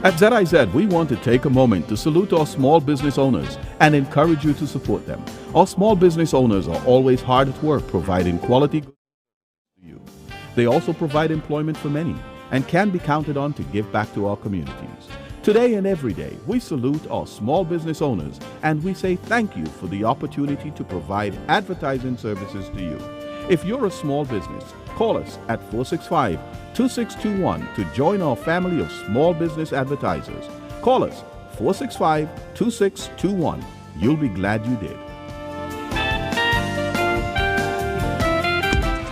At ZIZ, we want to take a moment to salute our small business owners and encourage you to support them. Our small business owners are always hard at work providing quality goods to you. They also provide employment for many and can be counted on to give back to our communities. Today and every day, we salute our small business owners and we say thank you for the opportunity to provide advertising services to you. If you're a small business, call us at 465-2621 to join our family of small business advertisers. Call us 465-2621. You'll be glad you did.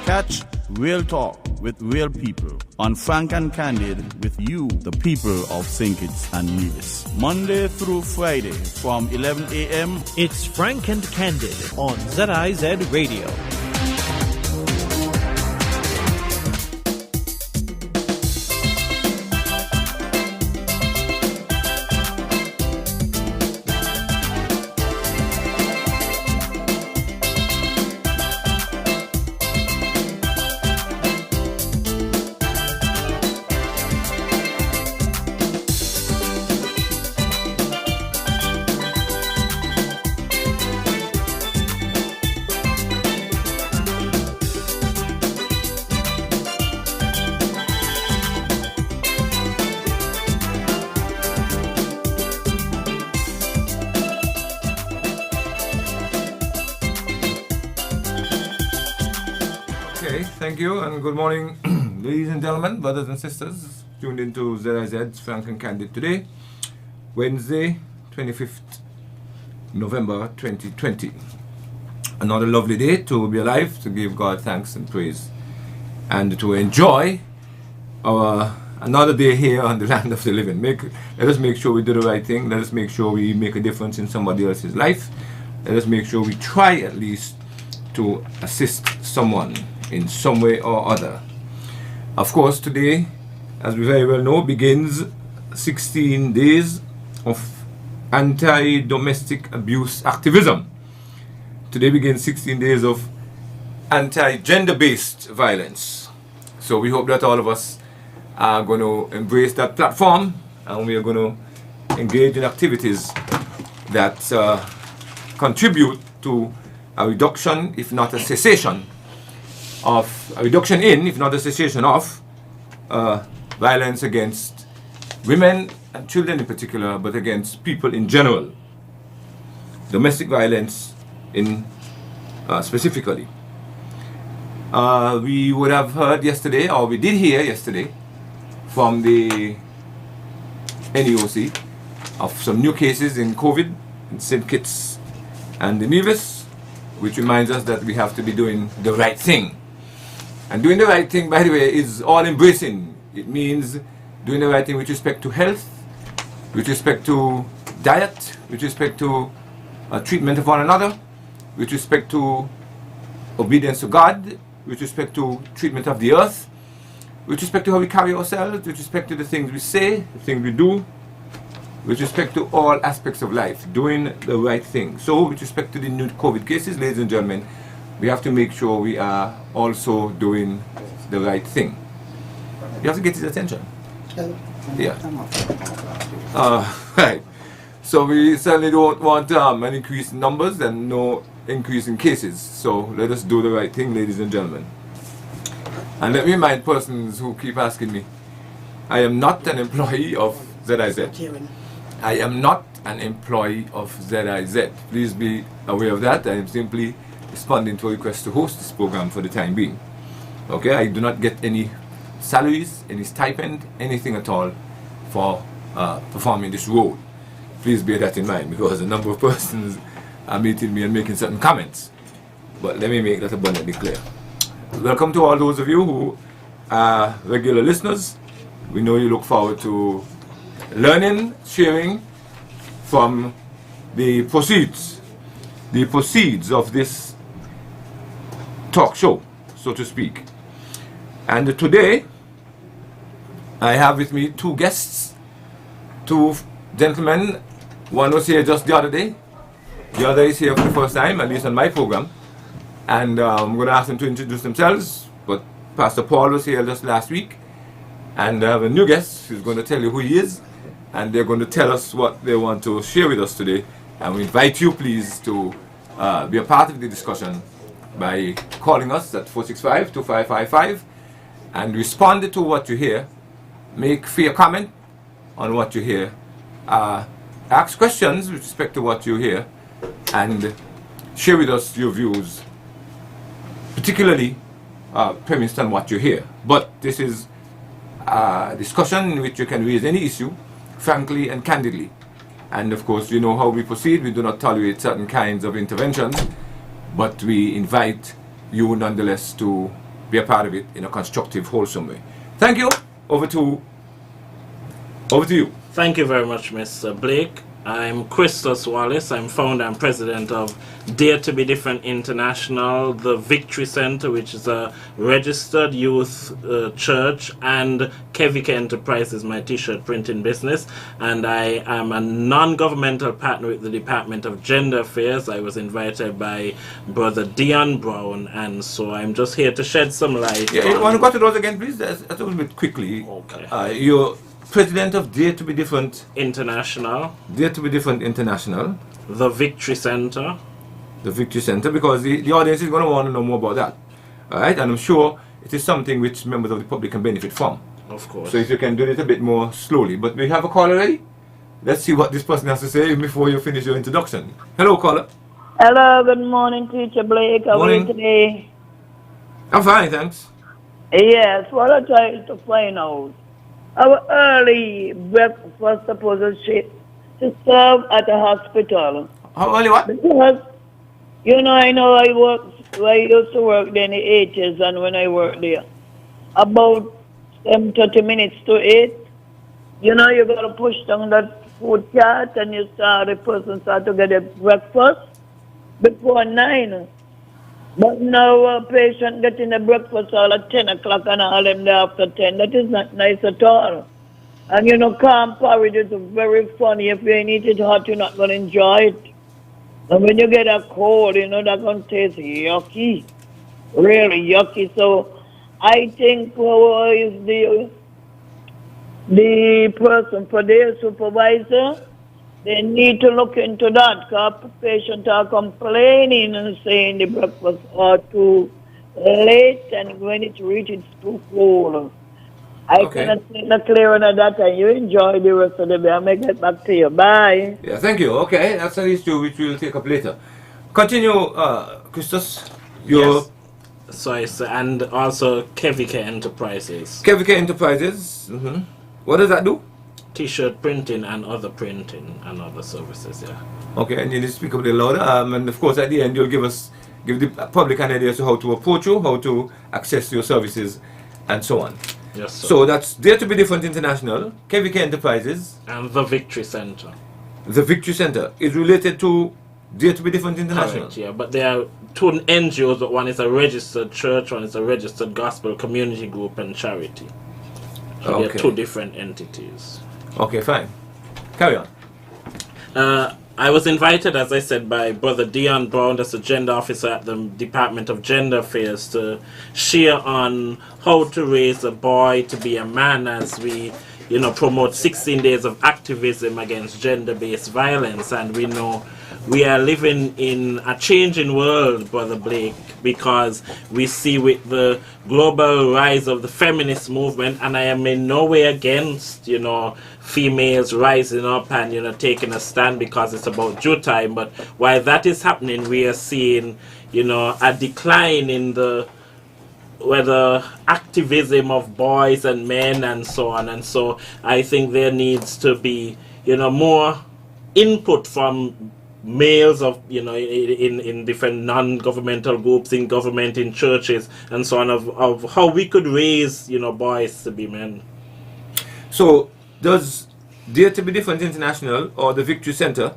Catch Real Talk with real people on Frank and Candid with you, the people of St. Kitts and Nevis. Monday through Friday from 11 a.m. It's Frank and Candid on ZIZ Radio. Thank you and good morning, ladies and gentlemen, brothers and sisters, tuned into ZIZ's Frank and Candid today, Wednesday, 25th November 2020. Another lovely day to be alive, to give God thanks and praise, and to enjoy our another day here on the land of the living. Let us make sure we do the right thing. Let us make sure we make a difference in somebody else's life. Let us make sure we try at least to assist someone in some way or other. Of course, today, as we very well know, begins 16 days of anti-domestic abuse activism. Today begins 16 days of anti-gender-based violence. So we hope that all of us are going to embrace that platform, and we are going to engage in activities that contribute to a reduction, if not a cessation, of a reduction in, if not a cessation of, violence against women and children in particular, but against people in general. Domestic violence in specifically. We would have heard yesterday, or we did hear yesterday, from the NEOC of some new cases in COVID in St. Kitts and Nevis, which reminds us that we have to be doing the right thing. And doing the right thing, by the way, is all-embracing. It means doing the right thing with respect to health, with respect to diet, with respect to treatment of one another, with respect to obedience to God, with respect to treatment of the earth, with respect to how we carry ourselves, with respect to the things we say, the things we do, with respect to all aspects of life, doing the right thing. So, with respect to the new COVID cases, ladies and gentlemen, we have to make sure we are also doing the right thing. You have to get his attention. Yeah. Right. So we certainly don't want an increase in numbers and no increase in cases. So let us do the right thing, ladies and gentlemen. And let me remind persons who keep asking me, I am not an employee of ZIZ. I am not an employee of ZIZ. Please be aware of that. I am simply responding to a request to host this program for the time being. Okay, I do not get any salaries, any stipend, anything at all for performing this role. Please bear that in mind, because a number of persons are meeting me and making certain comments. But let me make that abundantly clear. Welcome to all those of you who are regular listeners. We know you look forward to learning, sharing from the proceeds of this talk show, so to speak. And today I have with me two guests, two gentlemen. One was here just the other day, the other is here for the first time, at least on my program, and I'm going to ask them to introduce themselves. But Pastor Paul was here just last week, and I have a new guest who's going to tell you who he is and they're going to tell us what they want to share with us today. And we invite you, please, to be a part of the discussion by calling us at 465-2555 and respond to what you hear. Make fair comment on what you hear. Ask questions with respect to what you hear, and share with us your views, particularly premised on what you hear. But this is a discussion in which you can raise any issue frankly and candidly. And of course, you know how we proceed. We do not tolerate certain kinds of interventions, but we invite you nonetheless to be a part of it in a constructive, wholesome way. Thank you. Over to you. Thank you very much, Mr. Blake. I'm Christos Wallace. I'm founder and president of Dare to Be Different International, the Victory Center, which is a registered youth church, and Kevika Enterprises, my t-shirt printing business. And I am a non-governmental partner with the Department of Gender Affairs. I was invited by Brother Dion Brown, and so I'm just here to shed some light. Yeah, you want to go to those again, please? A little bit quickly. Okay. You're president of Dare to Be Different International. Dare to Be Different International. The Victory Center. The Victory Center, because the audience is going to want to know more about that. All right, and I'm sure it is something which members of the public can benefit from. Of course. So if you can do it a bit more slowly. But we have a caller already. Let's see what this person has to say before you finish your introduction. Hello, caller. Hello, good morning, Teacher Blake. How are you today? I'm fine, thanks. Yes, what I'm trying to find out. Our early breakfast supposed to serve at a hospital. How early what? Because, I know I used to work there in the 80s, and when I worked there, about 30 minutes to 8, you got to push down that food cart, and the person start to get a breakfast before 9. But now a patient getting a breakfast all at 10 o'clock and all them there after 10. That is not nice at all. And calm porridge is very funny. If you ain't eat it hot, you're not going to enjoy it. And when you get a cold, that's going to taste yucky. Really yucky. So I think who is the person for their supervisor, they need to look into that, because patients are complaining and saying the breakfast are too late, and when it reaches, it's too cold. I cannot think no clearer than that, and you enjoy the rest of the day. I'll make it back to you. Bye. Yeah, thank you. Okay, that's an issue which we'll take up later. Continue, Christos. Yes. So and also Kevika Enterprises. Kevika Enterprises. What does that do? T-shirt printing and other printing and other services, yeah. Okay, and you need to speak a little louder. And of course, at the end, you'll give the public an idea as to how to approach you, how to access your services, and so on. Yes, sir. So that's Dare to Be Different International, KVK Enterprises, and the Victory Center. The Victory Center is related to Dare to Be Different International. Correct, yeah, but there are two NGOs, but one is a registered church, one is a registered gospel community group and charity. So they are two different entities. Okay, fine. Carry on. I was invited, as I said, by Brother Dion Brown, that's a gender officer at the Department of Gender Affairs, to share on how to raise a boy to be a man as we, promote 16 days of activism against gender-based violence. And we know we are living in a changing world, Brother Blake, because we see with the global rise of the feminist movement, and I am in no way against, females rising up and, taking a stand because it's about due time. But while that is happening, we are seeing, a decline in the activism of boys and men and so on. And so I think there needs to be, more input from males of in different non-governmental groups, in government, in churches and so on, of how we could raise boys to be men. So does Dare to Be Different International or the Victory Center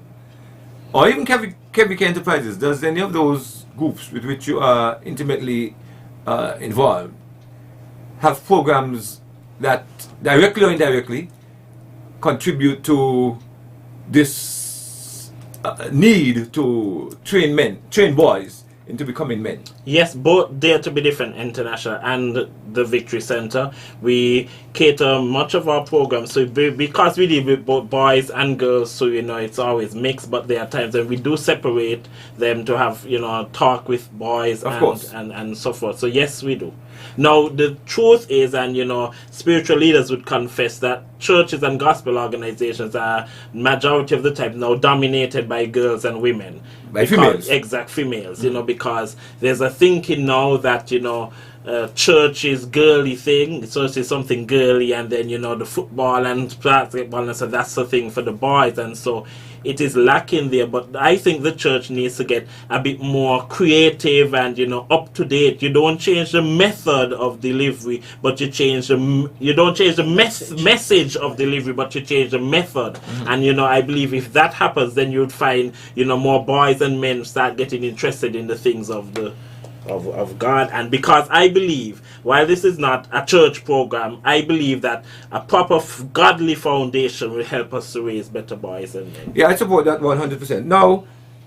or even KVK Enterprises, does any of those groups with which you are intimately involved have programs that directly or indirectly contribute to this need to train boys into becoming men? Yes, both Dare to Be Different International and the Victory Center, we cater much of our programs. So because we deal with both boys and girls, so it's always mixed. But there are times when we do separate them to have talk with boys and so forth. So yes, we do. Now the truth is, and spiritual leaders would confess that churches and gospel organizations are majority of the time now dominated by girls and women. By females. Exact females. Because there's a thinking now that church is girly thing, church is something girly, and then the football and basketball, and so that's the thing for the boys, and so it is lacking there. But I think the church needs to get a bit more creative and up to date. You don't change the method of delivery, but you don't change the message of delivery, but you change the method. And I believe if that happens, then you'd find more boys and men start getting interested in the things of God. And because I believe, while this is not a church program, I believe that a proper godly foundation will help us to raise better boys and men. Yeah, I support that 100%. Now,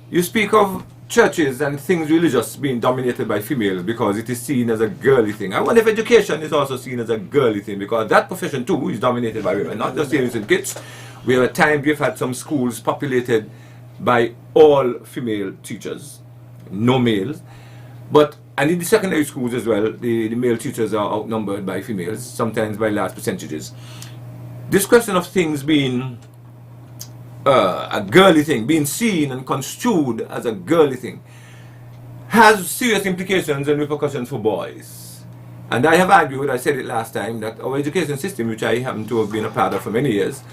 you speak of churches and things religious being dominated by females because it is seen as a girly thing. I wonder if education is also seen as a girly thing, because that profession too is dominated by women, not just parents and kids. We have a time we've had some schools populated by all female teachers, no males. And in the secondary schools as well, the male teachers are outnumbered by females, sometimes by large percentages. This question of things being a girly thing, being seen and construed as a girly thing, has serious implications and repercussions for boys. And I have argued, I said it last time, that our education system, which I happen to have been a part of for many years,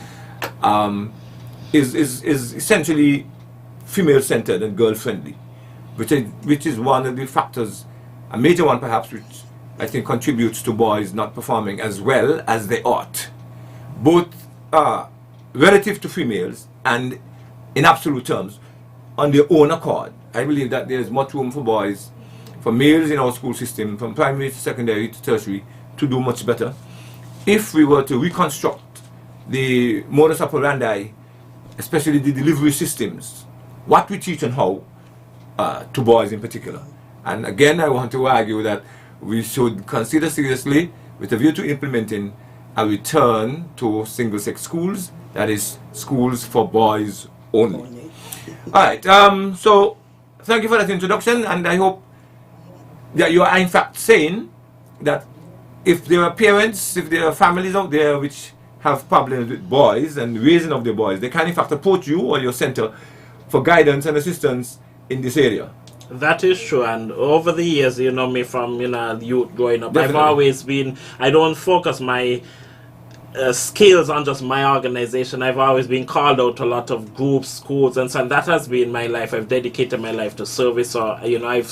is essentially female-centered and girl-friendly, which is one of the factors, a major one perhaps, which I think contributes to boys not performing as well as they ought, both relative to females and in absolute terms on their own accord. I believe that there's much room for boys, for males in our school system, from primary to secondary to tertiary, to do much better if we were to reconstruct the modus operandi, especially the delivery systems, what we teach and how, to boys in particular. And again, I want to argue that we should consider seriously, with a view to implementing, a return to single-sex schools, that is, schools for boys only. Alright, so thank you for that introduction, and I hope that you are in fact saying that if there are parents, if there are families out there which have problems with boys and raising of their boys, they can in fact approach you or your center for guidance and assistance in this area. That is true, and over the years, me from youth growing up, Definitely. I've always been, I don't focus my skills on just my organization. I've always been called out to a lot of groups, schools, and so on. That has been my life. I've dedicated my life to service, or I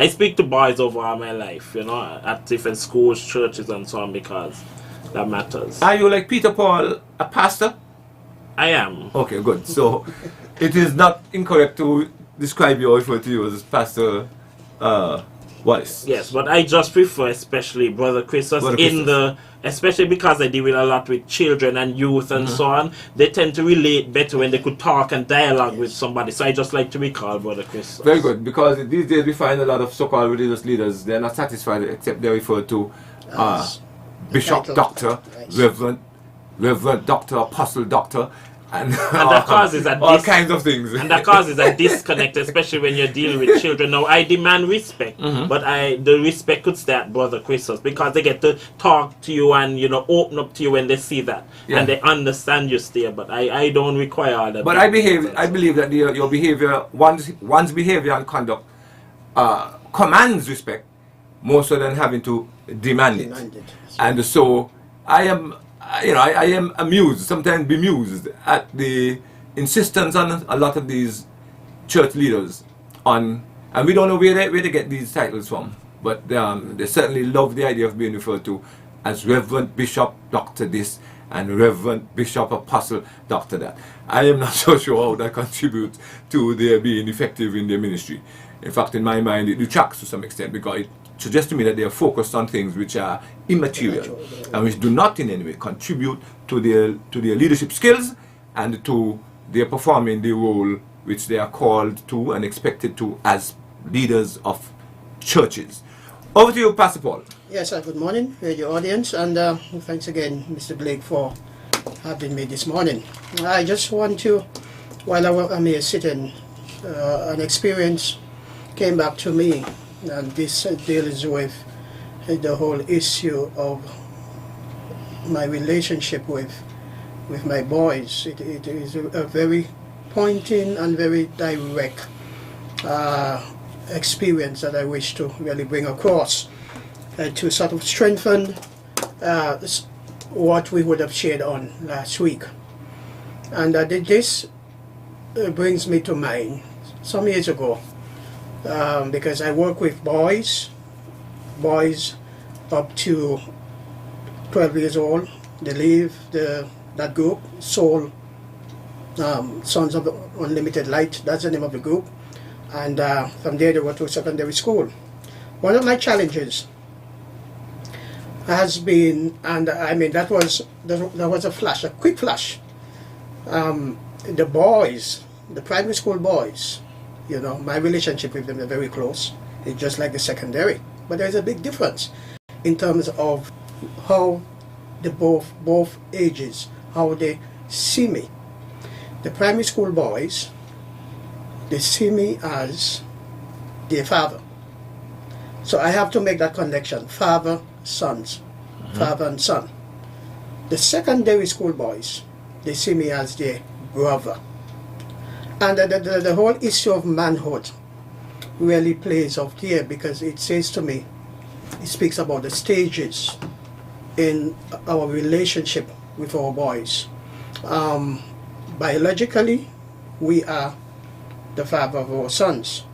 speak to boys over all my life, at different schools, churches, and so on, because that matters. Are you, like Peter Paul, a pastor? I am. Okay, good. So it is not incorrect to describe you or refer to you as Pastor Wallace. Yes, but I just prefer, especially Brother Christos, especially because I deal with a lot with children and youth and so on. They tend to relate better when they could talk and dialogue with somebody. So I just like to recall Brother Christos. Very good, because these days we find a lot of so-called religious leaders, they're not satisfied except they refer to Bishop, Doctor, Reverend Doctor, Apostle Doctor, and that causes all kinds of things. And that causes a disconnect, especially when you're dealing with children. Now, I demand respect, but the respect could stay at Brother Christos, because they get to talk to you and open up to you when they see that, and they understand you still. But I don't require all that. But I believe that your behavior, one's behavior and conduct, commands respect more so than having to demand it. And so I am amused, sometimes bemused, at the insistence on a lot of these church leaders and we don't know where they get these titles from, but they certainly love the idea of being referred to as Reverend Bishop Dr. this and Reverend Bishop Apostle Dr. that. I am not so sure how that contributes to their being effective in their ministry. In fact, in my mind, it detracts to some extent, because it suggests to me that they are focused on things which are immaterial and which do not in any way contribute to their leadership skills and to their performing the role which they are called to and expected to as leaders of churches. Over to you, Pastor Paul. Yes, good morning, radio audience, and thanks again, Mr. Blake, for having me this morning. I just want to, while I'm here sitting, an experience came back to me, and this deals with the whole issue of my relationship with my boys. It is a very pointing and very direct experience that I wish to really bring across to sort of strengthen what we would have shared on last week. And this brings me to mind some years ago, because I work with boys up to 12 years old. They leave that group, Soul Sons of Unlimited Light, that's the name of the group. And from there they go to secondary school. One of my challenges has been, and I mean that was a flash, a quick flash. The boys, the primary school boys, you know, my relationship with them is very close. It's just like the secondary, but there's a big difference in terms of how the both ages, how they see me. The primary school boys, they see me as their father. So I have to make that connection, father, sons, father and son. The secondary school boys, they see me as their brother. And the whole issue of manhood really plays out here, because it says to me, it speaks about the stages in our relationship with our boys. Biologically, we are the father of our sons.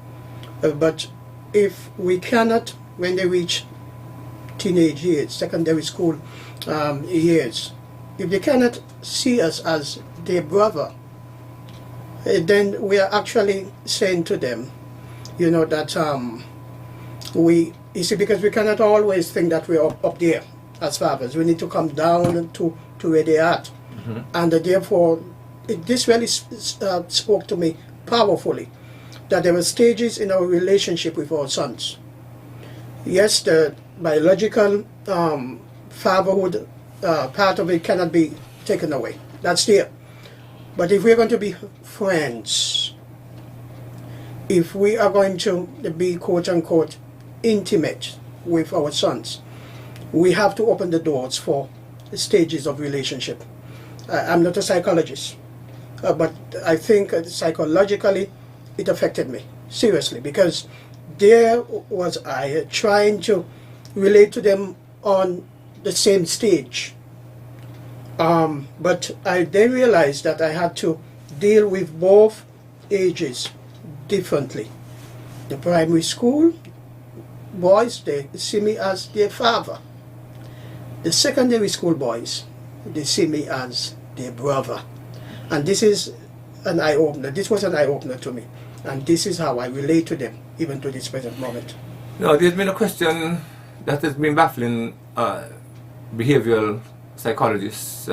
But if we cannot, when they reach teenage years, secondary school years, if they cannot see us as their brother, then we are actually saying to them, you know, that you see, because we cannot always think that we are up there as fathers. We need to come down to where they are at. And therefore, this really spoke to me powerfully, that there were stages in our relationship with our sons. Yes, the biological fatherhood part of it cannot be taken away. That's there. But if we're going to be friends, if we are going to be quote-unquote intimate with our sons, we have to open the doors for stages of relationship. I'm not a psychologist, but I think psychologically it affected me seriously, because there was I trying to relate to them on the same stage. But I then realized that I had to deal with both ages differently. The primary school boys, they see me as their father. The secondary school boys, they see me as their brother. And this is an eye-opener. This was an eye-opener to me. And this is how I relate to them, even to this present moment. Now, there's been a question that has been baffling behavioral psychologists,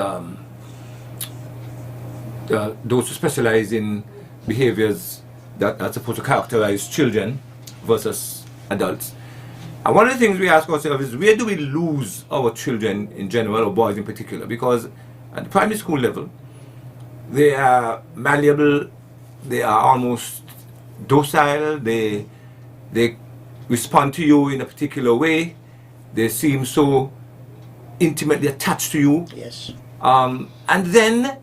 those who specialize in behaviors that are supposed to characterize children versus adults. And one of the things we ask ourselves is, where do we lose our children in general, or boys in particular? Because at the primary school level, they are malleable, they are almost docile, they respond to you in a particular way, they seem so intimately attached to you. Yes. And then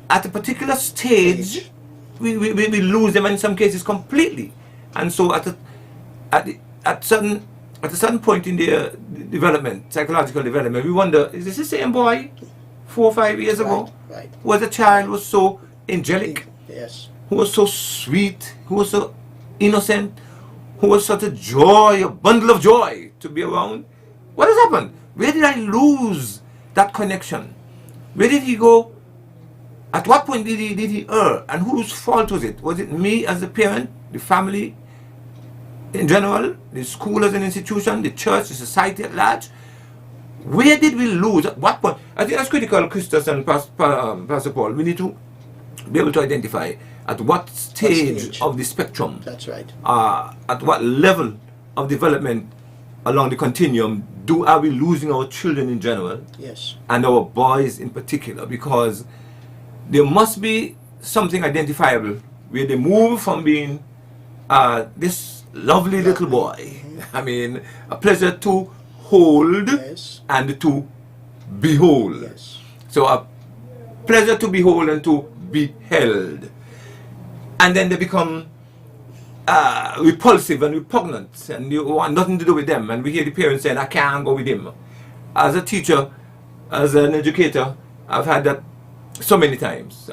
at a particular stage, we lose them, in some cases completely. And so at a certain point in their development, psychological development, we wonder, is this the same boy 4 or 5 years ago? Right. Who was a child, who was so angelic, Yes. who was so sweet, who was so innocent, who was such a joy, a bundle of joy to be around? What has happened? Where did I lose that connection? Where did he go? At what point did he err? And whose fault was it? Was it me as a parent, the family in general, the school as an institution, the church, the society at large? Where did we lose? At what point? I think that's critical, Christus and Pastor Paul. We need to be able to identify at what stage of the spectrum, That's right. at what level of development along the continuum, are we losing our children in general? Yes. And our boys in particular? Because there must be something identifiable where they move from being this lovely little boy. I mean, a pleasure to hold and to behold. Yes. So a pleasure to behold and to be held. And then they become repulsive and repugnant, and you want nothing to do with them. And we hear the parents saying, I can't go with him. As a teacher, as an educator, I've had that so many times.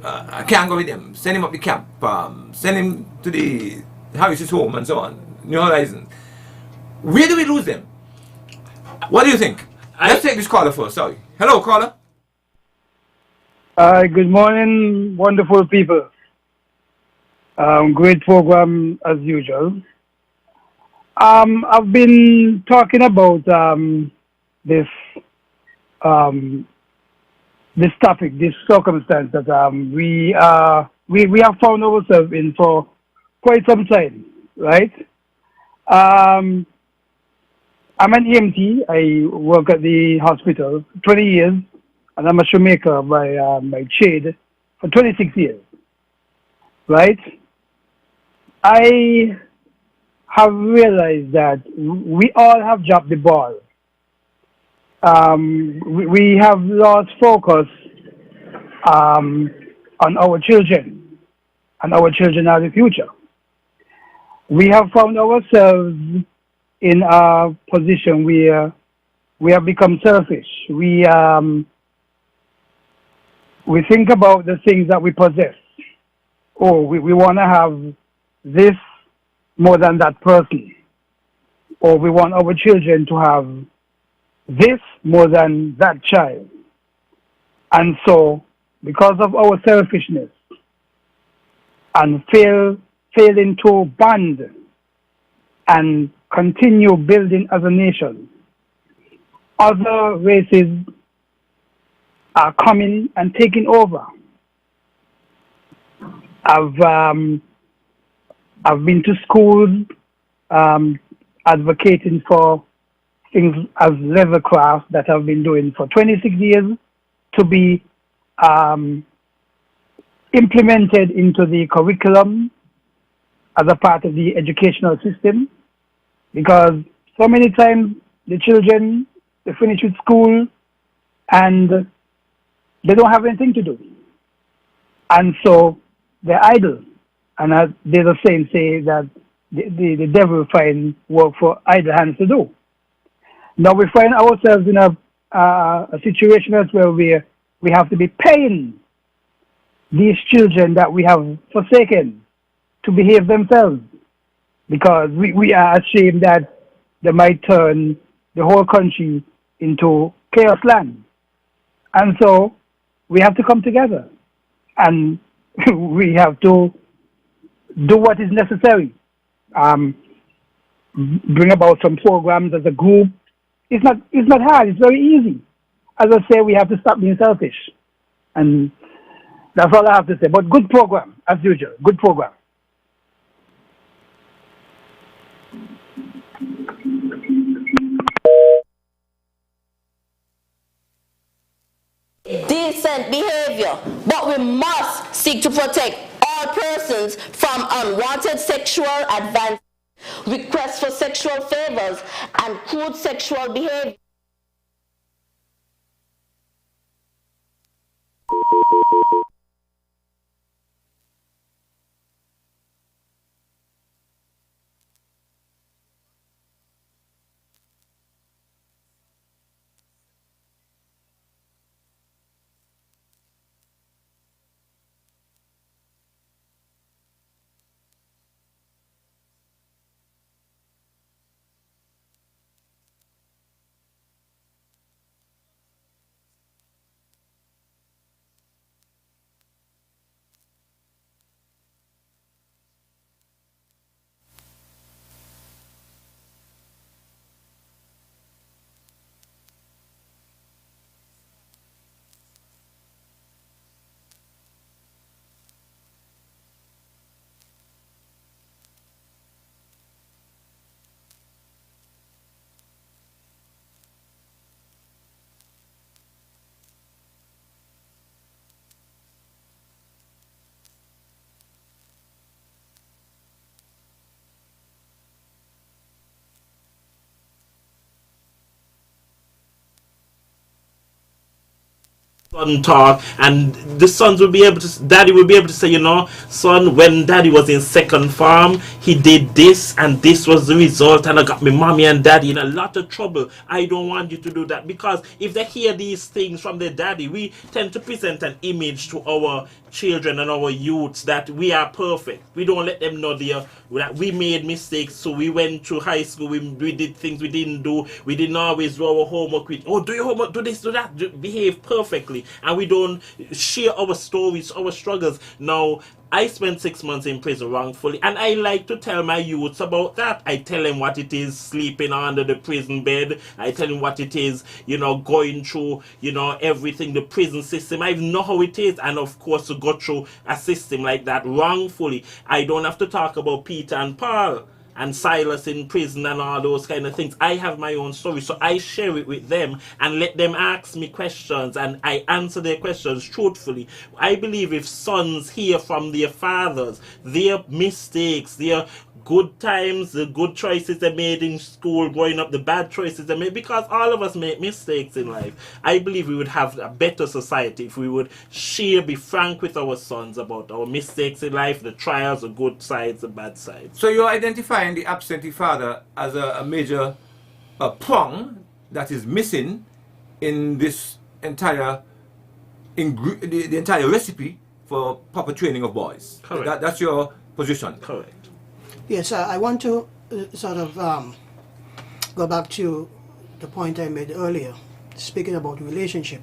I can't go with him. Send him up the camp. Send him to the Harris's home and so on. New Horizons. Where do we lose them? What do you think? Let's take this caller first. Sorry. Hello, caller. Good morning, wonderful people. Great program as usual. I've been talking about this this topic, this circumstance that we have found ourselves in for quite some time, right? I'm an EMT. I work at the hospital 20 years, and I'm a shoemaker by trade for 26 years, right? I have realized that we all have dropped the ball. We have lost focus on our children, and our children are the future. We have found ourselves in a position where we have become selfish. We think about the things that we possess. Oh, we want to have this more than that person. Or we want our children to have this more than that child. And so, because of our selfishness and failing to bond and continue building as a nation, other races are coming and taking over. I've been to schools advocating for things as leathercraft that I've been doing for 26 years to be implemented into the curriculum as a part of the educational system, because so many times the children, they finish with school and they don't have anything to do. And so they're idle. And there's a saying say that the devil find work for idle hands to do. Now we find ourselves in a situation where we have to be paying these children that we have forsaken to behave themselves, because we are ashamed that they might turn the whole country into chaos land. And so we have to come together and we have to do what is necessary. Bring about some programs as a group. It's not hard, it's very easy. As I say, we have to stop being selfish. And that's all I have to say. But good program, as usual. Good program. Decent behavior, but we must seek to protect all persons from unwanted sexual advances, requests for sexual favors, and crude sexual behavior. son talk, and the sons will be able to, daddy will be able to say, you know, son, when daddy was in second farm, he did this and this was the result, and I got my mommy and daddy in a lot of trouble. I don't want you to do that, because if they hear these things from their daddy, we tend to present an image to our children and our youths that we are perfect. We don't let them know that we made mistakes, so we went to high school, we did things we didn't do, we didn't always do our homework, do your homework, do this, do that, behave perfectly, and we don't share our stories, our struggles. Now, I spent 6 months in prison wrongfully, and I like to tell my youths about that. I tell them what it is sleeping under the prison bed. I tell them what it is, going through, everything, the prison system. I know how it is, and of course, to go through a system like that wrongfully. I don't have to talk about Peter and Paul and Silas in prison and all those kind of things. I have my own story, so I share it with them and let them ask me questions, and I answer their questions truthfully. I believe if sons hear from their fathers, their mistakes, their good times, the good choices they made in school growing up, the bad choices they made, because all of us make mistakes in life, I believe we would have a better society if we would be frank with our sons about our mistakes in life, the trials, the good sides, the bad sides. So you're identifying the absentee father as a major prong that is missing in this entire the entire recipe for proper training of boys. Correct. That's your position. Correct. Yes, I want to sort of go back to the point I made earlier, speaking about relationship,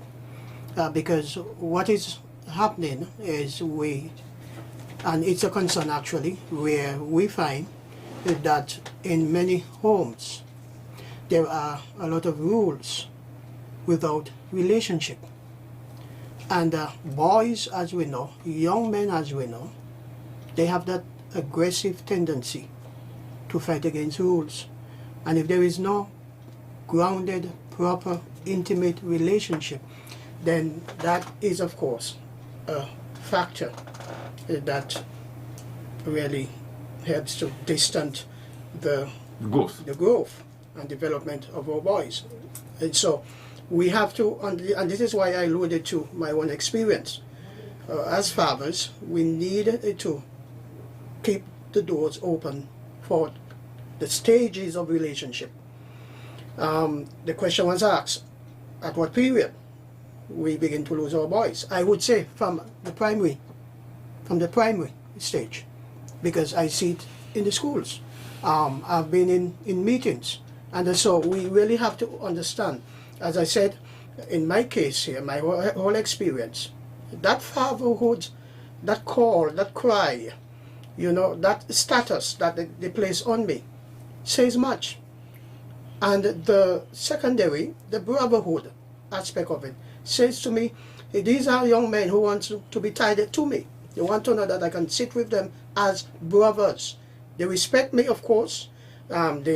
because what is happening is and it's a concern actually, where we find that in many homes there are a lot of rules without relationship. And boys, as we know, young men, as we know, they have that aggressive tendency to fight against rules. And if there is no grounded, proper, intimate relationship, then that is, of course, a factor that really helps to distance the growth and development of our boys. And so we have to, and this is why I alluded to my own experience. As fathers, we need to keep the doors open for the stages of relationship. The question was asked, at what period we begin to lose our boys? I would say from the primary stage, because I see it in the schools. I've been in meetings, and so we really have to understand, as I said, in my case here, my whole experience, that fatherhood, that call, that cry, that status that they place on me says much. And the secondary, the brotherhood aspect of it, says to me, these are young men who want to be tied to me. They want to know that I can sit with them as brothers. They respect me, of course, and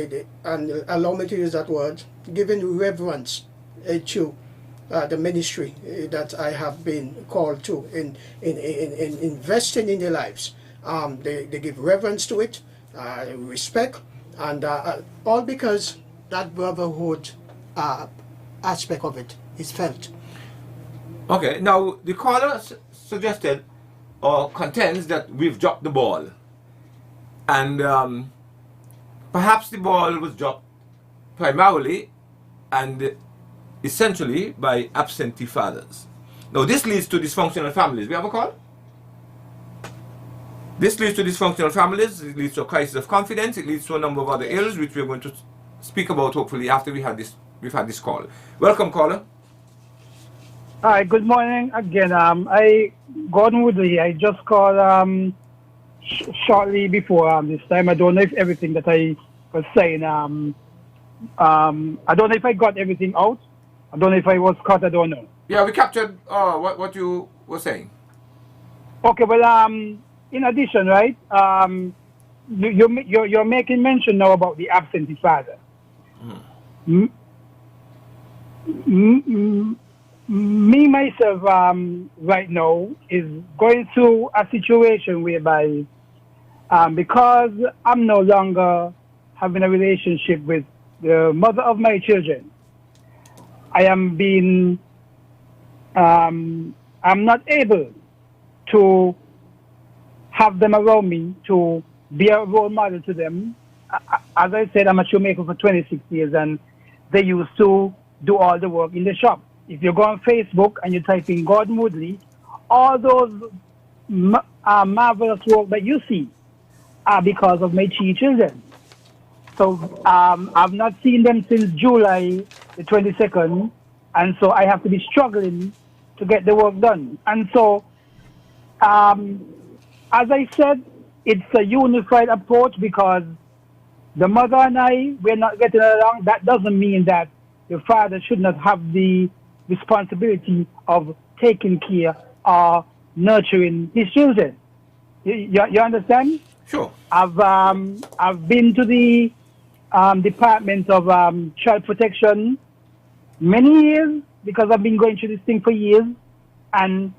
allow me to use that word, giving reverence to the ministry that I have been called to in investing in their lives. They give reverence to it, respect, and all because that brotherhood aspect of it is felt. Okay, now the caller suggested or contends that we've dropped the ball, and perhaps the ball was dropped primarily and essentially by absentee fathers. Now this leads to dysfunctional families. We have a call? This leads to dysfunctional families, it leads to a crisis of confidence, it leads to a number of other ills which we're going to speak about hopefully after we've had this call. Welcome, caller. Hi, good morning again. Gordon Woodley, I just called shortly before this time. I don't know if everything that I was saying, I don't know if I got everything out. I don't know if I was caught, I don't know. Yeah, we captured what you were saying. Okay, well, in addition, right, you're making mention now about the absentee father. Me, myself, right now, is going through a situation whereby, because I'm no longer having a relationship with the mother of my children, I am being I'm not able to have them around me to be a role model to them. As I said, I'm a shoemaker for 26 years, and they used to do all the work in the shop. If you go on Facebook and you type in Gordon Woodley, all those marvelous work that you see are because of my 3 children. So I've not seen them since July the 22nd, and so I have to be struggling to get the work done. And so, as I said, it's a unified approach because the mother and we're not getting along. That doesn't mean that the father should not have the responsibility of taking care or nurturing his children. You understand? Sure. I've been to the Department of Child Protection many years because I've been going through this thing for years, and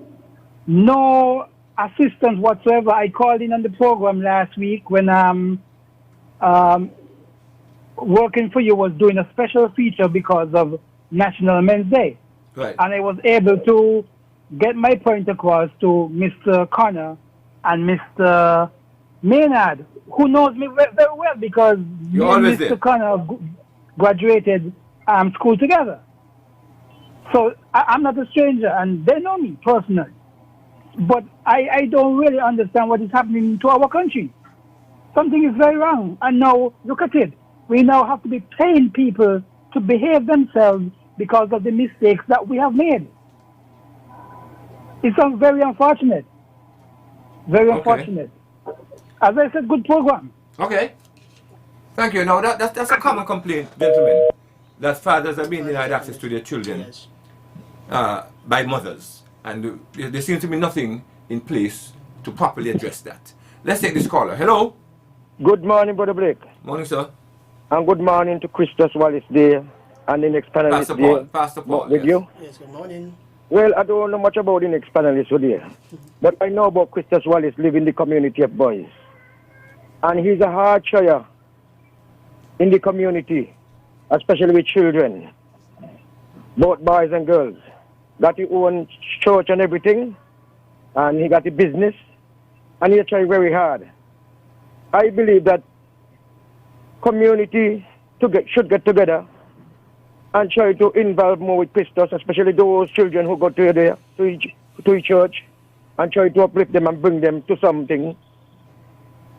no assistance whatsoever. I called in on the program last week when Working for You was doing a special feature because of National Men's Day. Right. And I was able to get my point across to Mr. Connor and Mr. Maynard, who knows me very well because me and Mr. Connor graduated school together. So I'm not a stranger, and they know me personally. But I don't really understand what is happening to our country. Something is very wrong. And now, look at it. We now have to be paying people to behave themselves because of the mistakes that we have made. It's very unfortunate. Very unfortunate. As I said, good program. Okay. Thank you. Now, that's a common complaint, gentlemen, that fathers are being denied access to their children by mothers. And there seems to be nothing in place to properly address that. Let's take this caller. Hello. Good morning, Brother Blake. Morning, sir. And good morning to Christus Wallace there and the next panelist Pastor there. Paul. Pastor Paul, with you. Yes, good morning. Well, I don't know much about the next panelist there. But I know about Christus Wallace live in the community of boys. And he's a hard trier in the community, especially with children, both boys and girls. Got his own church and everything, and he got a business, and he tried very hard. I believe that community should get together and try to involve more with Christus, especially those children who go to the church, and try to uplift them and bring them to something.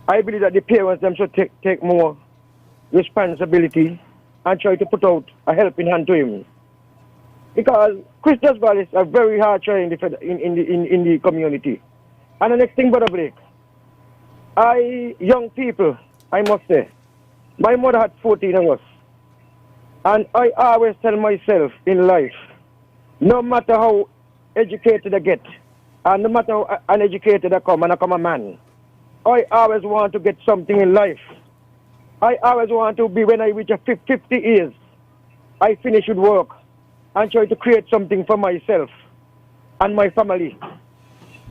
I believe that the parents them should take more responsibility and try to put out a helping hand to him. Because Christus Wallace are very hard trying in the community. And the next thing, Brother Blake, young people, I must say, my mother had 14 of us. And I always tell myself in life, no matter how educated I get, and no matter how uneducated I come, and I come a man, I always want to get something in life. I always want to be, when I reach 50 years, I finish with work and try to create something for myself and my family.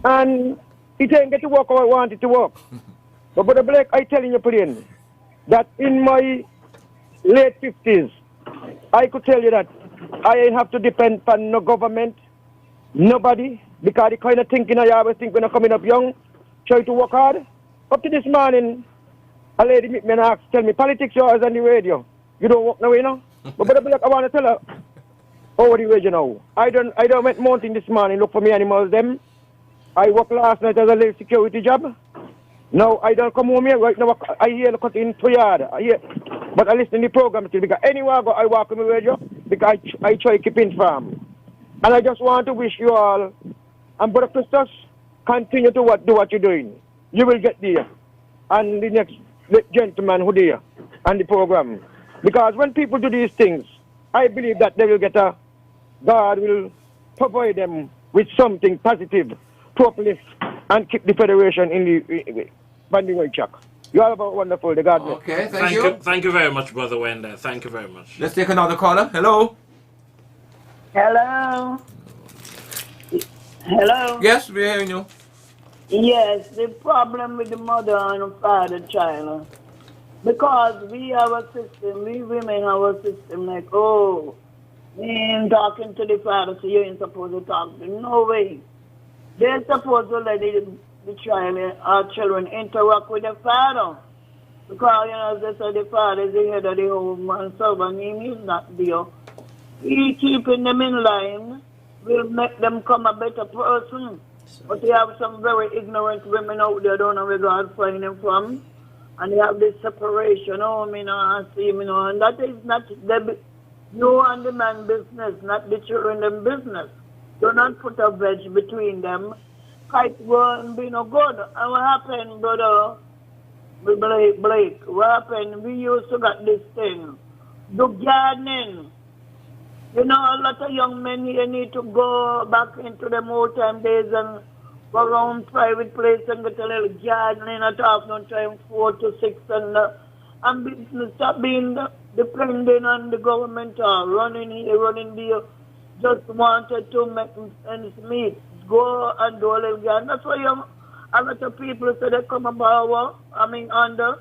And it ain't get to work how I want it to work. But Brother Blake, I telling you plain, that in my late 50s, I could tell you that I ain't have to depend on no government, nobody, because the kind of thinking I always think when I'm coming up young, try to work hard. Up to this morning, a lady meet me and ask, tell me, politics yours on the radio. You don't work no way now? But Brother Blake, I want to tell her, over the radio now. I don't went mountain this morning, look for me animals them. I worked last night as a little security job. Now I don't come home here right now. I hear the cut in 2 yard. But I listen to the program still because anywhere I go, I walk on the radio because I try to keep informed. And I just want to wish you all, and Brother Christus, continue to do what you're doing. You will get there. And the next gentleman who there and the program. Because when people do these things, I believe that they will get God will provide them with something positive to uplift and keep the federation in the banding way track. You all are wonderful. The God bless. Okay, thank you. Thank you very much, Brother Wender. Thank you very much. Let's take another caller. Hello. Hello. Hello. Yes, we're hearing you. Yes, the problem with the mother and father child. Because we have a system, we women have a system like, oh, And talking to the father, so you ain't supposed to talk to him. No way. They're supposed to let the child, our children interact with the father. Because, as they say, the father is the head of the home and servant him is not there. He keeping them in line will make them come a better person. But they have some very ignorant women out there, don't know where God find them from. And they have this separation, I see, and that is not you and the man business, not the children them business. Do not put a wedge between them. Kite won't be no good. And what happened, brother Blake? What happened? We used to get this thing. Do gardening. A lot of young men here need to go back into them old time days and go around private place and get a little gardening at afternoon time 4 to 6 and business stop being depending on the government or running here, running there. Just wanted to make ends meet. Go and do a little garden. That's why a lot of people say they come about, under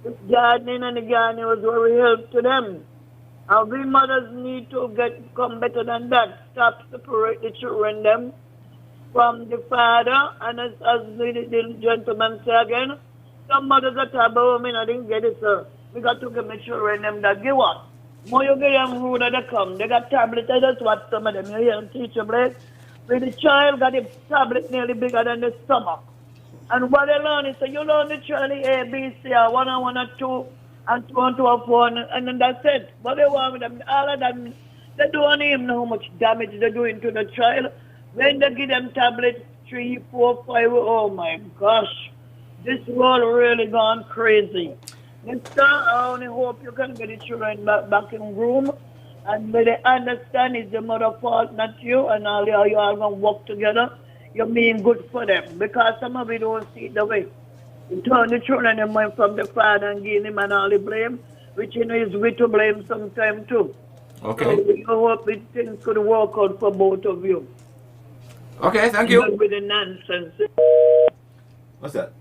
this gardening, and the gardening was very help to them. And we mothers need to come better than that. Stop separate the children them from the father. And as the gentleman said again, some mothers are talking about, I didn't get it, sir. We got to give the children them that give what? More you get them rude they come. They got tablets, that's what some of them you hear them teach them, like. When the child got a tablet nearly bigger than the stomach. And what they learn is, you learn the child A, B, C, or 1 and 1 and 2, and 2 and 2 and 4, and then that's it. What they want with them, all of them, they don't even know how much damage they're doing to the child. When they give them tablets 3, 4, 5, oh my gosh. This world really gone crazy. Mister, I only hope you can get the children back in room. And when they understand it's the mother's fault, not you, and all you all going to work together, you mean good for them. Because some of you don't see it the way. You turn the children away from the father and give him and all the blame, which is we to blame sometime too. Okay. So we hope things could work out for both of you. Okay, thank you. With the nonsense. What's that?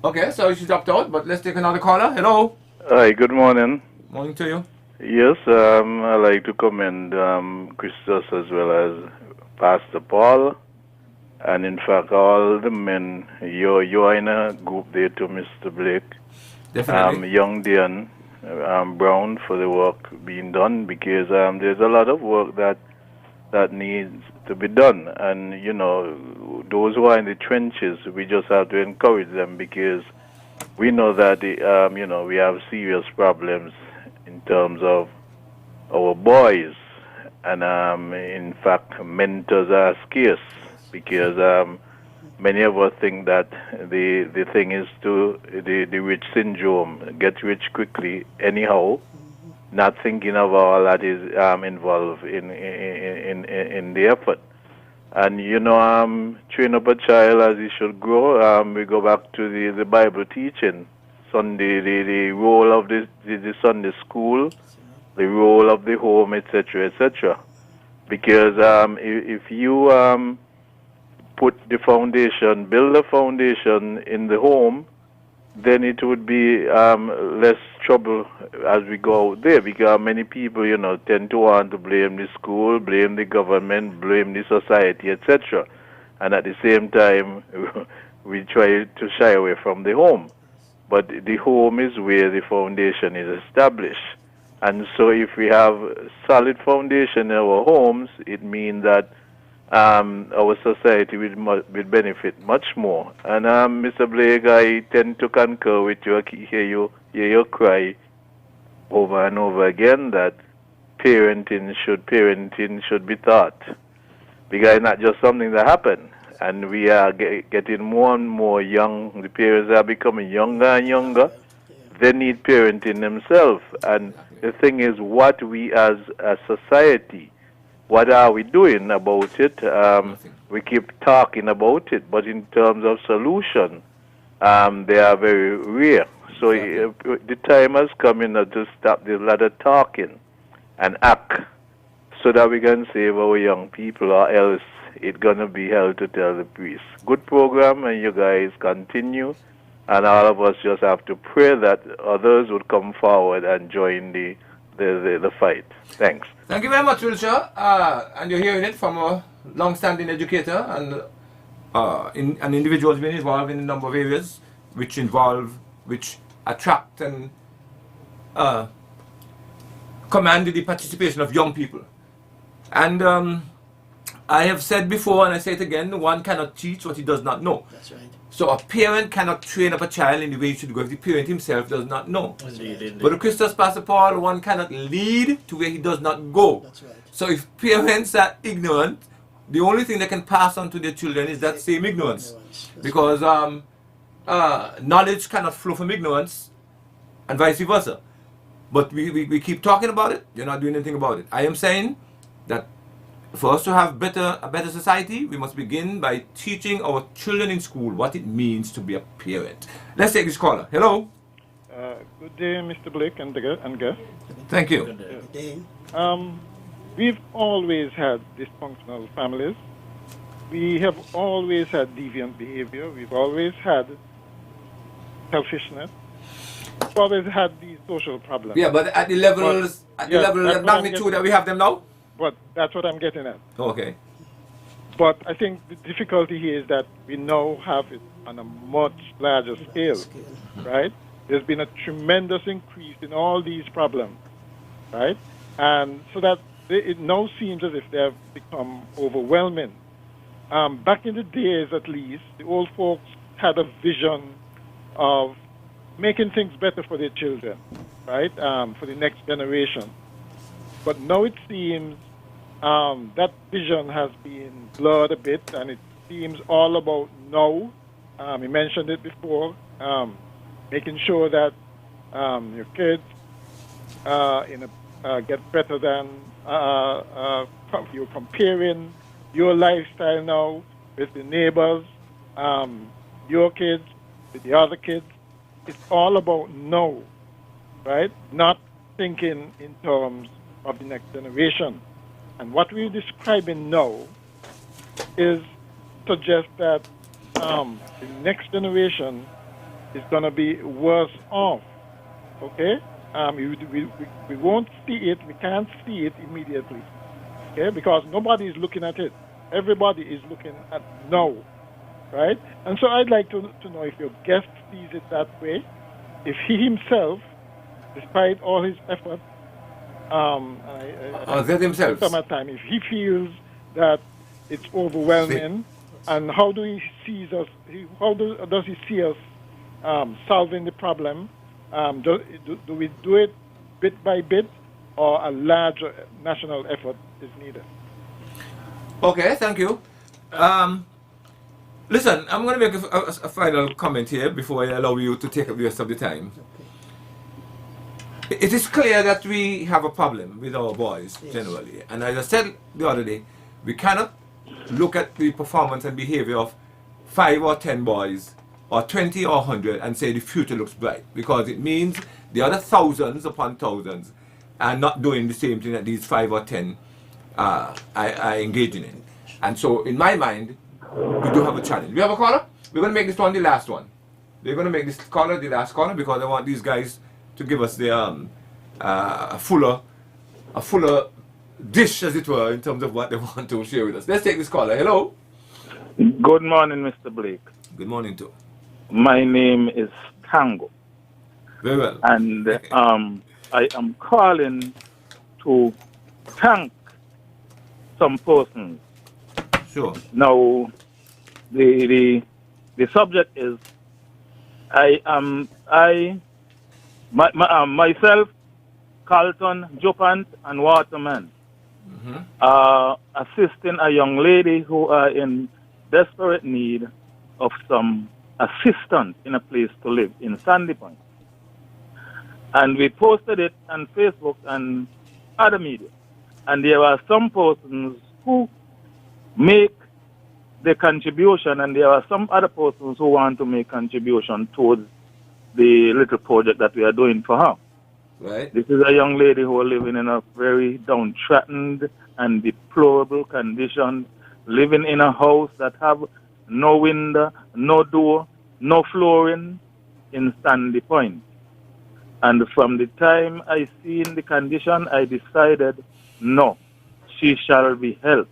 Okay, so she dropped out, but let's take another caller. Hello. Hi, good morning. Morning to you. Yes, I'd like to commend Christos as well as Pastor Paul, and in fact all the men. You're in a group there to Mr. Blake. Definitely. Young Dian Brown for the work being done, because there's a lot of work that needs to be done, and those who are in the trenches, we just have to encourage them, because we know that we have serious problems in terms of our boys, and in fact mentors are scarce, because many of us think that the thing is to the rich syndrome, get rich quickly anyhow, not thinking of all that is involved in the effort. And train up a child as he should grow. We go back to the Bible teaching, Sunday, the role of the Sunday school, the role of the home, etc., etc. Because if you put the foundation, build the foundation in the home, then it would be less trouble as we go out there, because many people, tend to want to blame the school, blame the government, blame the society, etc. And at the same time, we try to shy away from the home. But the home is where the foundation is established. And so if we have solid foundation in our homes, it means that our society will benefit much more. And Mr. Blake, I tend to concur with you. I hear you cry over and over again that parenting should be taught, because it's not just something that happens. And we are getting more and more young. The parents are becoming younger and younger. They need parenting themselves. And the thing is, what we as a society, what are we doing about it? We keep talking about it, but in terms of solution, they are very rare. So the time has come to stop the lot of talking and act, so that we can save our young people, or else it's going to be hell to tell the priest. Good program, and you guys continue, and all of us just have to pray that others would come forward and join the the fight. Thanks. Thank you very much, Wilshire. And you're hearing it from a long-standing educator and an individual who's been involved in a number of areas which attract and command the participation of young people. And I have said before, and I say it again, one cannot teach what he does not know. That's right. So a parent cannot train up a child in the way he should go if the parent himself does not know. Indeed. But the Christus Pastor Paul, one cannot lead to where he does not go. That's right. So if parents are ignorant, the only thing they can pass on to their children is that same ignorance. Because knowledge cannot flow from ignorance and vice versa. But we keep talking about it, you're not doing anything about it. I am saying that for us to have a better society, we must begin by teaching our children in school what it means to be a parent. Let's take this caller. Hello. Good day, Mr. Blake and guest. Thank you. Good day. We've always had dysfunctional families. We have always had deviant behavior. We've always had selfishness. We've always had these social problems. Yeah, but at the levels, the magnitude that we have them now? But that's what I'm getting at. Okay. But I think the difficulty here is that we now have it on a much larger scale, right? There's been a tremendous increase in all these problems, right? And so that it now seems as if they have become overwhelming. Back in the days, at least, the old folks had a vision of making things better for their children, right? For the next generation. But now it seems that vision has been blurred a bit, and it seems all about now. You mentioned it before, making sure that your kids get better than you're comparing your lifestyle now with the neighbors, your kids with the other kids. It's all about now, right? Not thinking in terms of the next generation. And what we're describing now suggests that the next generation is going to be worse off, okay? We won't see it, we can't see it immediately, okay? Because nobody is looking at it. Everybody is looking at now, right? And so I'd like to know if your guest sees it that way, if he himself, despite all his efforts, summertime, if he feels that it's overwhelming, and how do he sees us? How does he see us solving the problem? Do we do it bit by bit, or a larger national effort is needed? Okay, thank you. Listen, I'm going to make a final comment here before I allow you to take up the rest of the time. It is clear that we have a problem with our boys generally. And as I said the other day, we cannot look at the performance and behavior of 5 or 10 boys, or 20 or 100, and say the future looks bright. Because it means the other thousands upon thousands are not doing the same thing that these 5 or 10 are engaging in. And so, in my mind, we do have a challenge. We have a caller? We're going to make this one the last one. We're going to make this caller the last caller because I want these guys to give us their a fuller dish, as it were, in terms of what they want to share with us. Let's take this caller. Hello. Good morning, Mr. Blake. Good morning, too. My name is Tango. Very well. And I am calling to thank some persons. Sure. Now, the subject is myself, Carlton, Jopant, and Waterman, assisting a young lady who are in desperate need of some assistance in a place to live in Sandy Point. And we posted it on Facebook and other media. And there are some persons who make the contribution, and there are some other persons who want to make contribution towards the little project that we are doing for her. Right. This is a young lady who is living in a very downtrodden and deplorable condition, living in a house that have no window, no door, no flooring in Sandy Point. And from the time I seen the condition, I decided, no, she shall be helped.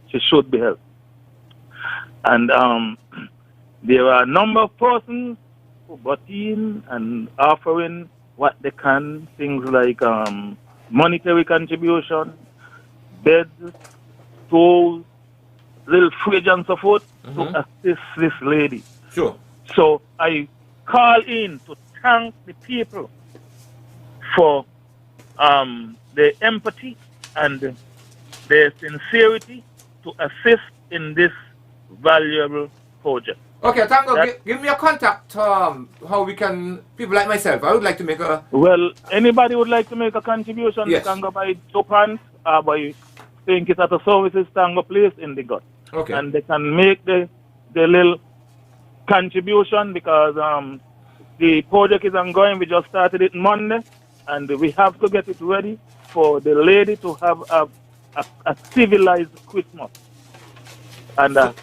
She should be helped. And there are a number of persons who got in and offering what they can, things like monetary contribution, beds, stools, little fridge and so forth to assist this lady. Sure. So I call in to thank the people for their empathy and their sincerity to assist in this valuable project. Okay, Tango, give me a contact, how we can, people like myself, I would like to make a... Well, anybody would like to make a contribution, Yes. they can go by Topans or by St. Kitts at the Services Tango Place in the gut. Okay. And they can make the little contribution because the project is ongoing. We just started it Monday, and we have to get it ready for the lady to have a civilized Christmas and a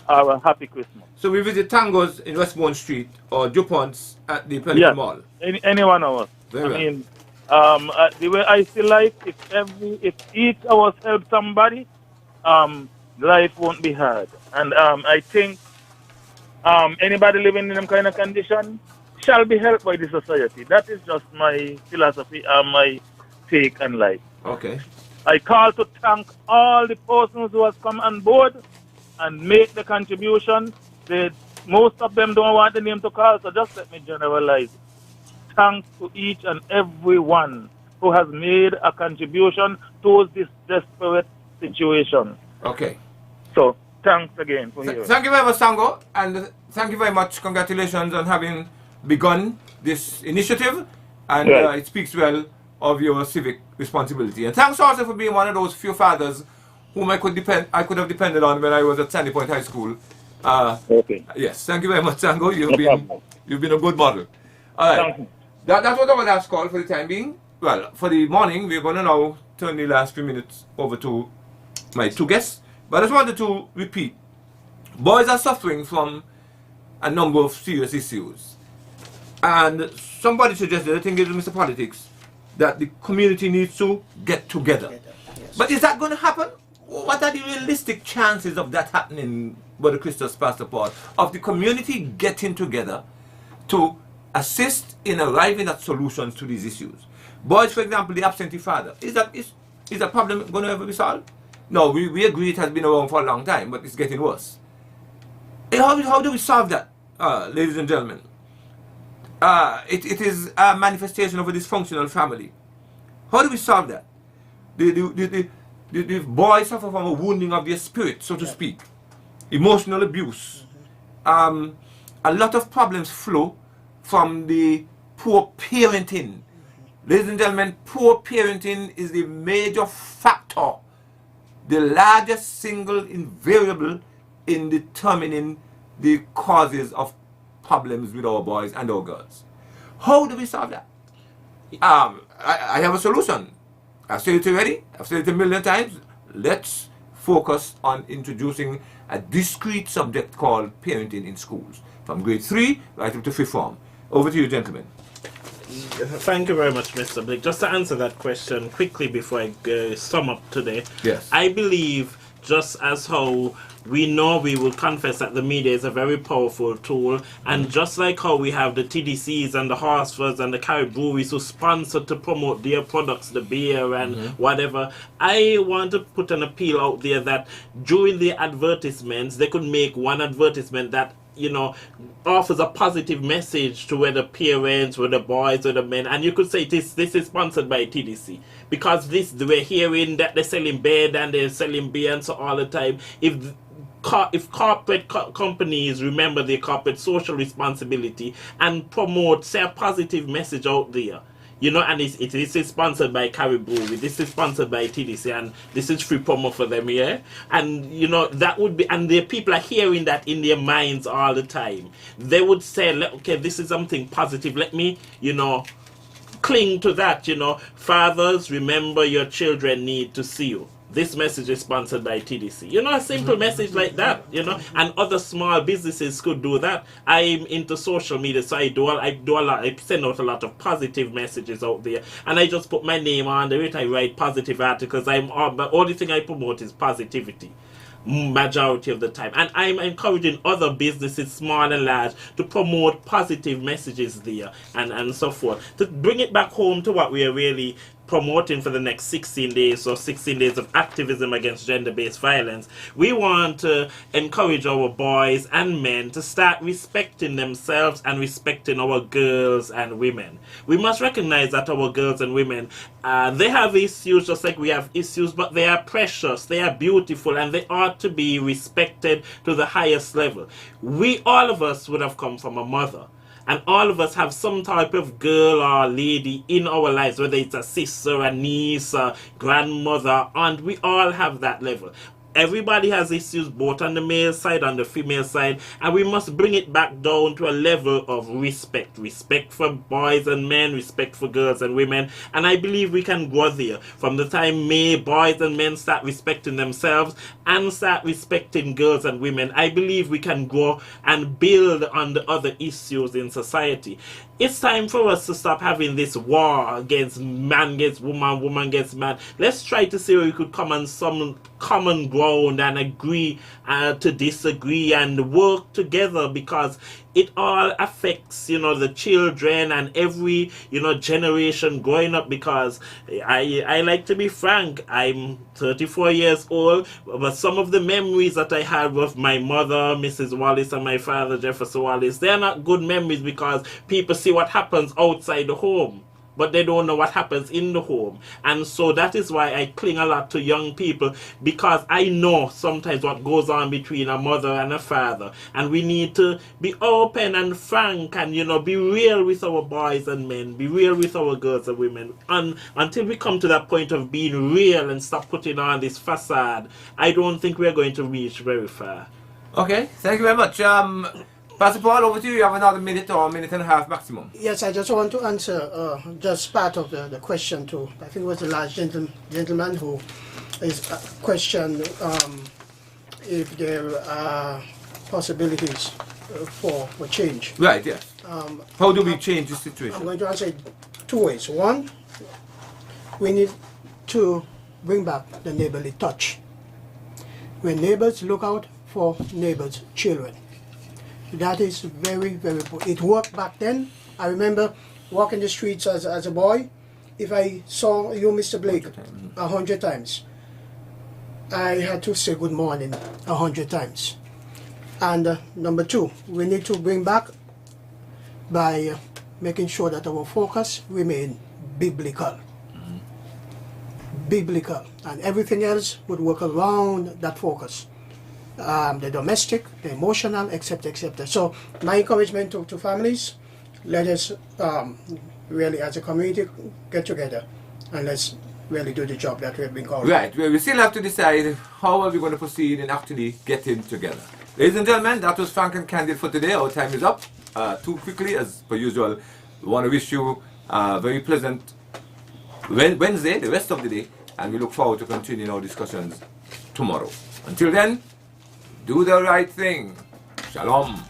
happy Christmas. So we visit Tangos in Westbourne Street or Dupont's at the Pelican Mall. Any one of us. Very well. mean, the way I feel like if each of us help somebody, life won't be hard. And I think anybody living in them kind of condition shall be helped by the society. That is just my philosophy and my take on life. Okay. I call to thank all the persons who have come on board and make the contribution. Most of them don't want the name to call, so just let me generalize. Thanks to each and every one who has made a contribution towards this desperate situation. Okay. So, thanks again for hearing. Thank you very much, Tango, and thank you very much. Congratulations on having begun this initiative, and it speaks well of your civic responsibility. And thanks also for being one of those few fathers whom I could have depended on when I was at Sandy Point High School. Okay. Yes, thank you very much, Tango. You've been a good model. All right. That was our last call for the time being. Well, for the morning, we're going to now turn the last few minutes over to my two guests. But I just wanted to repeat, boys are suffering from a number of serious issues. And somebody suggested, I think it was Mr. Politics, that the community needs to get together. Yes. But is that going to happen? What are the realistic chances of that happening, Brother Christos, Pastor Paul, of the community getting together to assist in arriving at solutions to these issues? Boys, for example, the absentee father, is that problem going to ever be solved? No, we agree it has been around for a long time, but it's getting worse. How do we solve that, ladies and gentlemen? It is a manifestation of a dysfunctional family. How do we solve that? The boys suffer from a wounding of their spirit, so to speak. Emotional abuse. A lot of problems flow from the poor parenting. Ladies and gentlemen, poor parenting is the major factor, the largest single invariable in determining the causes of problems with our boys and our girls. How do we solve that? I have a solution. I've said it already. I've said it a million times. Let's focus on introducing a discrete subject called parenting in schools, from grade 3 right up to 5th form. Over to you, gentlemen. Thank you very much, Mr. Blake. Just to answer that question quickly before I sum up today. Yes. I believe, just as how we know, we will confess that the media is a very powerful tool, and just like how we have the TDCs and the Horsfords and the Carib breweries who sponsor to promote their products, the beer and whatever, I want to put an appeal out there that during the advertisements, they could make one advertisement that, you know, offers a positive message to whether parents, whether boys, whether men, and you could say this is sponsored by TDC, because we're hearing that they're selling bed and they're selling beer and so all the time. If corporate companies remember their corporate social responsibility and promote, say, a positive message out there, you know, and it is sponsored by Carib Brewery, this is sponsored by TDC, and this is free promo for them, yeah? And, you know, that would be, and the people are hearing that in their minds all the time. They would say, okay, this is something positive, let me, you know, cling to that, you know. Fathers, remember your children need to see you. this message is sponsored by TDC. You know, a simple message like that, you know, and other small businesses could do that. I'm into social media, so I do a lot. I send out a lot of positive messages out there, and I just put my name under it. I write positive articles. The only thing I promote is positivity, majority of the time, and I'm encouraging other businesses, small and large, to promote positive messages there and so forth, to bring it back home to what we are really promoting for the next 16 days or 16 days of activism against gender-based violence. We want to encourage our boys and men to start respecting themselves and respecting our girls and women. We must recognize that our girls and women, they have issues just like we have issues, but they are precious, they are beautiful, and they ought to be respected to the highest level. All of us would have come from a mother, and all of us have some type of girl or lady in our lives, whether it's a sister, a niece, a grandmother, aunt. We all have that level. Everybody has issues both on the male side and the female side, and we must bring it back down to a level of respect. Respect for boys and men, respect for girls and women, and I believe we can go there. From the time boys and men start respecting themselves and start respecting girls and women, I believe we can go and build on the other issues in society. It's time for us to stop having this war against man against woman, woman against man. Let's try to see where we could come on some common ground and agree to disagree and work together, because it all affects, you know, the children and every, you know, generation growing up. Because I like to be frank, I'm 34 years old, but some of the memories that I had with my mother, Mrs. Wallace, and my father, Jefferson Wallace, they're not good memories, because people see what happens outside the home, but they don't know what happens in the home. And so that is why I cling a lot to young people, because I know sometimes what goes on between a mother and a father, and we need to be open and frank and, you know, be real with our boys and men, be real with our girls and women. And until we come to that point of being real and stop putting on this facade, I don't think we're going to reach very far. Okay, thank you very much. Pastor Paul, over to you. You have another minute or a minute and a half maximum. Yes, I just want to answer just part of the question to, I think it was the last gentleman who is questioned if there are possibilities for change. Right, yes. How do we change the situation? I'm going to answer it two ways. One, we need to bring back the neighborly touch. When neighbors look out for neighbors' children. That is very, very important. It worked back then. I remember walking the streets as a boy. If I saw you, Mr. Blake, 100 times, I had to say good morning 100 times. And number two, we need to bring back by making sure that our focus remain biblical. Biblical. And everything else would work around that focus. The domestic, the emotional, etc., etc. So my encouragement to families, let us really as a community get together and let's really do the job that we have been called. Right, well, we still have to decide how are we going to proceed in actually getting together. Ladies and gentlemen, that was Frank and Candid for today. Our time is up. Too quickly, as per usual. We want to wish you a very pleasant Wednesday, the rest of the day, and we look forward to continuing our discussions tomorrow. Until then, do the right thing. Shalom.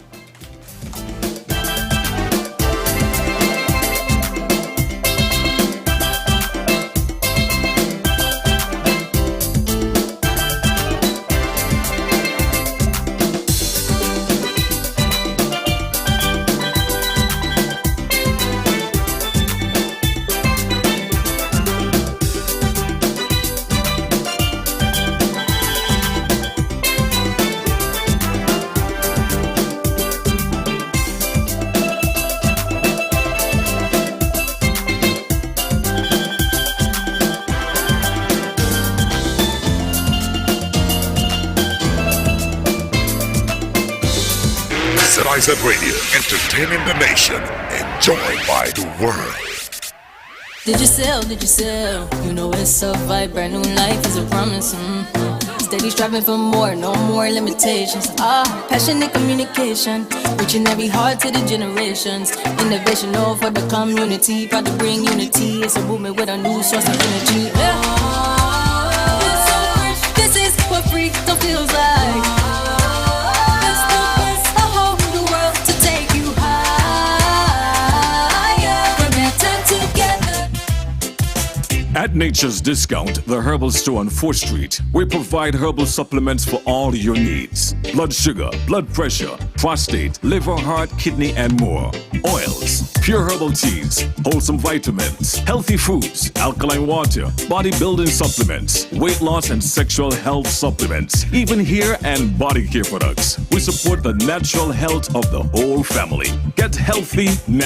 Candid Radio, entertaining the nation, enjoyed by the world. Did you sell? Did you sell? You know it's a vibe, brand new life is a promise. Steady striving for more, no more limitations. Passionate communication, reaching every heart to the generations. Innovation for the community, proud to bring unity. It's a movement with a new source of energy. Yeah. a freak that feels like it's the best of the world to take you higher. We're better together. At Nature's Discount, the herbal store on 4th Street, we provide herbal supplements for all your needs. Blood sugar, blood pressure, prostate, liver, heart, kidney, and more. Oils, pure herbal teas, wholesome vitamins, healthy foods, alkaline water, bodybuilding supplements, weight loss and sexual health supplements, even hair and body care products. We support the natural health of the whole family. Get healthy now.